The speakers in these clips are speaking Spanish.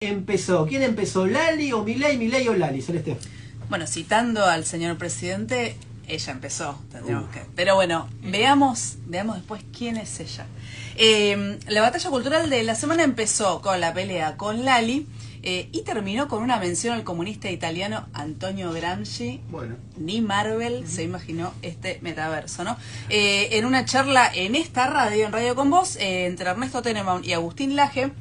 empezó? ¿Quién empezó? ¿Lali o Milei? ¿Milei o Lali, Celeste? Bueno, citando al señor presidente, ella empezó, tendríamos que. Pero bueno, veamos después quién es ella. La batalla cultural de la semana empezó con la pelea con Lali y terminó con una mención al comunista italiano Antonio Gramsci. Bueno. Ni Marvel se imaginó este metaverso, ¿no? En una charla en esta radio, en Radio Con Vos, entre Ernesto Tenenbaum y Agustín Laje,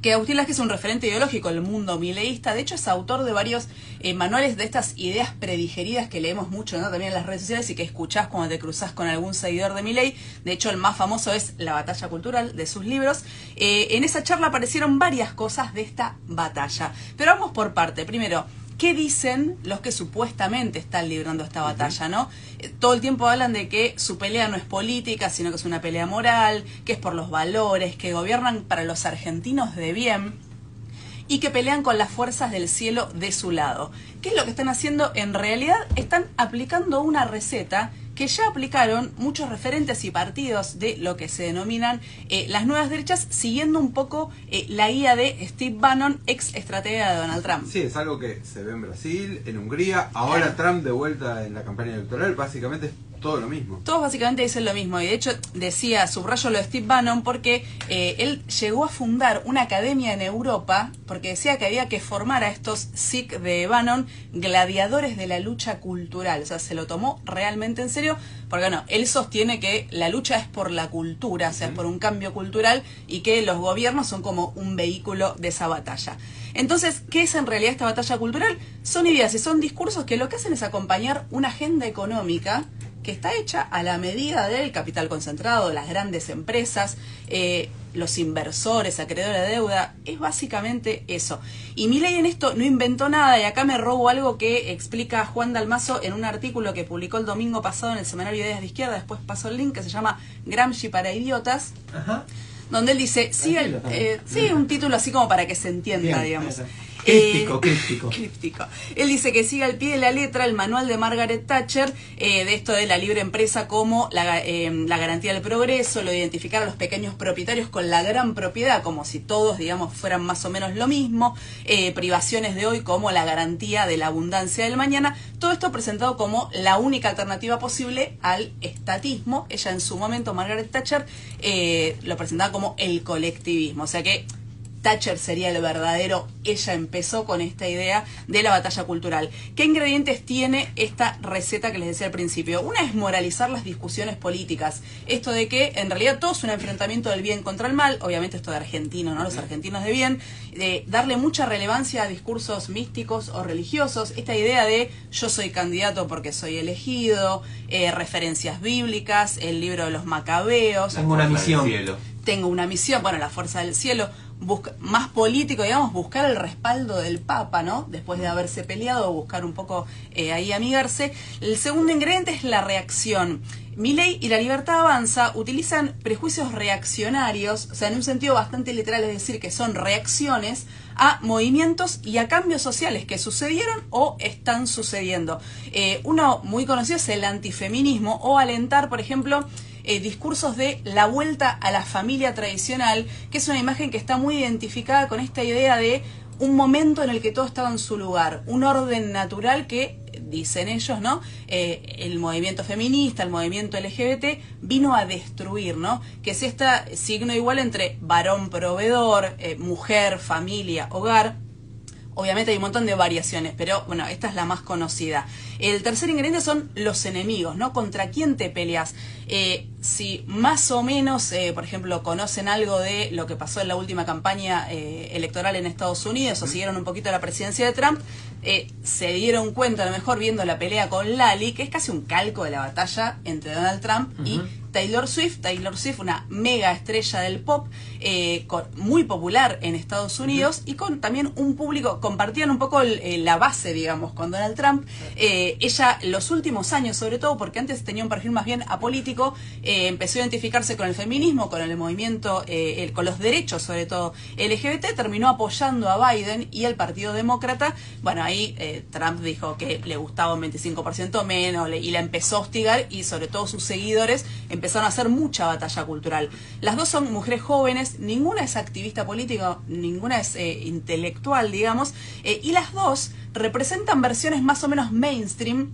que Agustín Laje es un referente ideológico del mundo mileísta. De hecho, es autor de varios manuales de estas ideas predigeridas que leemos mucho, ¿no? También en las redes sociales y que escuchás cuando te cruzás con algún seguidor de Milei. De hecho, el más famoso es La batalla cultural, de sus libros. En esa charla aparecieron varias cosas de esta batalla. Pero vamos por parte. Primero, ¿qué dicen los que supuestamente están librando esta batalla, no? Todo el tiempo hablan de que su pelea no es política, sino que es una pelea moral, que es por los valores, que gobiernan para los argentinos de bien y que pelean con las fuerzas del cielo de su lado. ¿Qué es lo que están haciendo? En realidad están aplicando una receta que ya aplicaron muchos referentes y partidos de lo que se denominan las nuevas derechas, siguiendo un poco la guía de Steve Bannon, ex estratega de Donald Trump. Sí, es algo que se ve en Brasil, en Hungría, ahora Trump de vuelta en la campaña electoral, básicamente es todo lo mismo. Todos básicamente dicen lo mismo, y de hecho decía, subrayo lo de Steve Bannon porque él llegó a fundar una academia en Europa, porque decía que había que formar a estos SIC de Bannon gladiadores de la lucha cultural. O sea, se lo tomó realmente en serio, porque bueno, él sostiene que la lucha es por la cultura, o sea, es por un cambio cultural, y que los gobiernos son como un vehículo de esa batalla. Entonces, ¿qué es en realidad esta batalla cultural? Son ideas y son discursos que lo que hacen es acompañar una agenda económica que está hecha a la medida del capital concentrado, las grandes empresas, los inversores, acreedores de deuda. Es básicamente eso. Y Milei en esto no inventó nada, y acá me robo algo que explica Juan Dalmazo en un artículo que publicó el domingo pasado en el semanario Ideas de Izquierda, después paso el link, que se llama Gramsci para idiotas. Ajá. Donde él dice, sí, un título así como para que se entienda, bien, digamos. Críptico. Él dice que sigue al pie de la letra el manual de Margaret Thatcher, de esto de la libre empresa como la garantía del progreso, lo de identificar a los pequeños propietarios con la gran propiedad, como si todos, digamos, fueran más o menos lo mismo, privaciones de hoy como la garantía de la abundancia del mañana. Todo esto presentado como la única alternativa posible al estatismo. Ella en su momento, Margaret Thatcher, lo presentaba como el colectivismo. O sea que Thatcher sería el verdadero, ella empezó con esta idea de la batalla cultural. ¿Qué ingredientes tiene esta receta que les decía al principio? Una es moralizar las discusiones políticas. Esto de que en realidad todo es un enfrentamiento del bien contra el mal, obviamente esto de argentino, ¿no? Los argentinos de bien, de darle mucha relevancia a discursos místicos o religiosos, esta idea de yo soy candidato porque soy elegido, referencias bíblicas, el libro de los Macabeos. Tengo una misión. Tengo una misión, bueno, la fuerza del cielo. Más político, digamos, buscar el respaldo del Papa, ¿no? Después de haberse peleado, buscar un poco ahí amigarse. El segundo ingrediente es la reacción. Milei y La Libertad Avanza utilizan prejuicios reaccionarios, o sea, en un sentido bastante literal, es decir, que son reacciones a movimientos y a cambios sociales que sucedieron o están sucediendo. Uno muy conocido es el antifeminismo, o alentar, por ejemplo, discursos de la vuelta a la familia tradicional, que es una imagen que está muy identificada con esta idea de un momento en el que todo estaba en su lugar, un orden natural que, dicen ellos, ¿no? El movimiento feminista, el movimiento LGBT, vino a destruir, ¿no? Que es este signo igual entre varón proveedor, mujer, familia, hogar. Obviamente hay un montón de variaciones, pero bueno, esta es la más conocida. El tercer ingrediente son los enemigos, ¿no? ¿Contra quién te peleas? Si más o menos, por ejemplo, conocen algo de lo que pasó en la última campaña electoral en Estados Unidos, o siguieron un poquito la presidencia de Trump, se dieron cuenta, a lo mejor viendo la pelea con Lali, que es casi un calco de la batalla entre Donald Trump y Taylor Swift. Taylor Swift, una mega estrella del pop, muy popular en Estados Unidos, y con también un público, compartían un poco la base, digamos, con Donald Trump. Ella, los últimos años, sobre todo, porque antes tenía un perfil más bien apolítico, empezó a identificarse con el feminismo, con el movimiento, con los derechos, sobre todo LGBT, terminó apoyando a Biden y al Partido Demócrata. Bueno, ahí Trump dijo que le gustaba un 25% menos, y la empezó a hostigar, y sobre todo sus seguidores empezaron a hacer mucha batalla cultural. Las dos son mujeres jóvenes, jóvenes, ninguna es activista político, ninguna es intelectual, digamos, y las dos representan versiones más o menos mainstream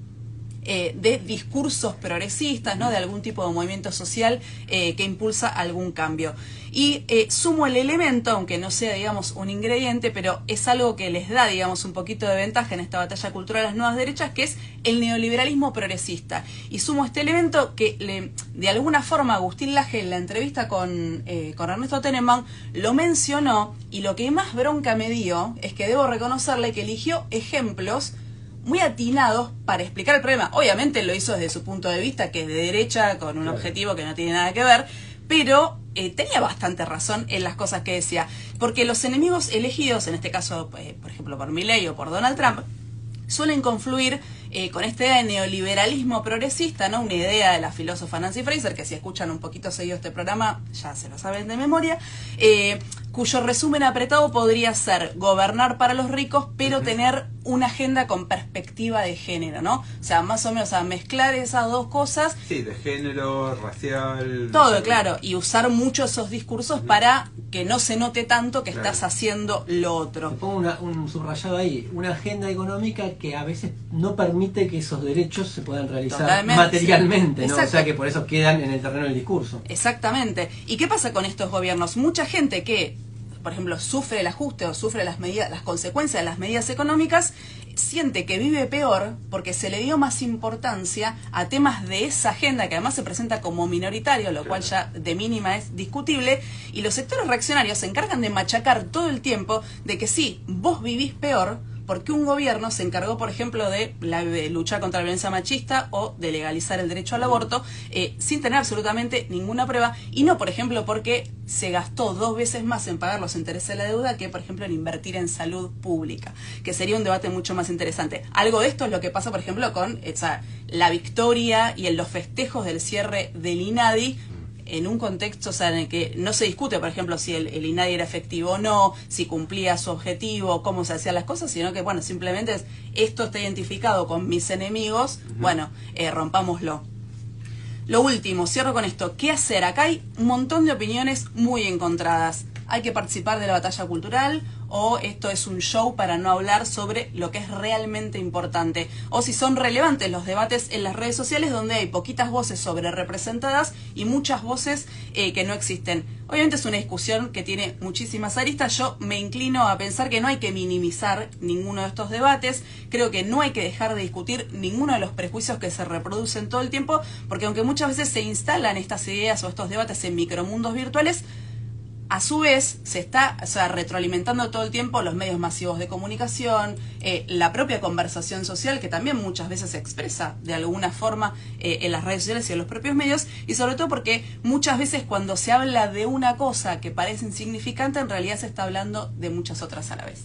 de discursos progresistas, ¿no? De algún tipo de movimiento social que impulsa algún cambio. Y sumo el elemento, aunque no sea, digamos, un ingrediente, pero es algo que les da, digamos, un poquito de ventaja en esta batalla cultural a las nuevas derechas, que es el neoliberalismo progresista. Y sumo este elemento que, de alguna forma, Agustín Laje, en la entrevista con Ernesto Tenenbaum, lo mencionó, y lo que más bronca me dio es que debo reconocerle que eligió ejemplos muy atinados para explicar el problema. Obviamente lo hizo desde su punto de vista, que es de derecha, con un objetivo que no tiene nada que ver, pero tenía bastante razón en las cosas que decía. Porque los enemigos elegidos, en este caso, por ejemplo, por Milei o por Donald Trump, suelen confluir con esta idea de neoliberalismo progresista, ¿no? Una idea de la filósofa Nancy Fraser, que si escuchan un poquito seguido este programa, ya se lo saben de memoria, cuyo resumen apretado podría ser gobernar para los ricos, pero tener una agenda con perspectiva de género, ¿no? O sea, más o menos, mezclar esas dos cosas. Sí, de género, racial. Todo, claro, y usar mucho esos discursos para que no se note tanto que estás haciendo lo otro. Te pongo un subrayado ahí, una agenda económica que a veces no permite que esos derechos se puedan realizar Totalmente, materialmente, sí. ¿no? Exacto. O sea que por eso quedan en el terreno del discurso. Exactamente. ¿Y qué pasa con estos gobiernos? Mucha gente que, por ejemplo, sufre el ajuste o sufre las consecuencias de las medidas económicas, siente que vive peor porque se le dio más importancia a temas de esa agenda que además se presenta como minoritario, lo cual ya de mínima es discutible, y los sectores reaccionarios se encargan de machacar todo el tiempo de que sí, vos vivís peor porque un gobierno se encargó, por ejemplo, de luchar contra la violencia machista o de legalizar el derecho al aborto sin tener absolutamente ninguna prueba, y no, por ejemplo, porque se gastó 2 veces más en pagar los intereses de la deuda que, por ejemplo, en invertir en salud pública, que sería un debate mucho más interesante. Algo de esto es lo que pasa, por ejemplo, con la victoria y en los festejos del cierre del INADI, en un contexto, o sea, en el que no se discute, por ejemplo, si el INADI era efectivo o no, si cumplía su objetivo, cómo se hacían las cosas, sino que, bueno, simplemente esto está identificado con mis enemigos, bueno, rompámoslo. Lo último, cierro con esto, ¿qué hacer? Acá hay un montón de opiniones muy encontradas. ¿Hay que participar de la batalla cultural? ¿O esto es un show para no hablar sobre lo que es realmente importante? O si son relevantes los debates en las redes sociales, donde hay poquitas voces sobre representadas y muchas voces que no existen. Obviamente es una discusión que tiene muchísimas aristas. Yo me inclino a pensar que no hay que minimizar ninguno de estos debates. Creo que no hay que dejar de discutir ninguno de los prejuicios que se reproducen todo el tiempo, porque aunque muchas veces se instalan estas ideas o estos debates en micromundos virtuales, a su vez se está retroalimentando todo el tiempo los medios masivos de comunicación, la propia conversación social, que también muchas veces se expresa de alguna forma en las redes sociales y en los propios medios, y sobre todo porque muchas veces cuando se habla de una cosa que parece insignificante, en realidad se está hablando de muchas otras a la vez.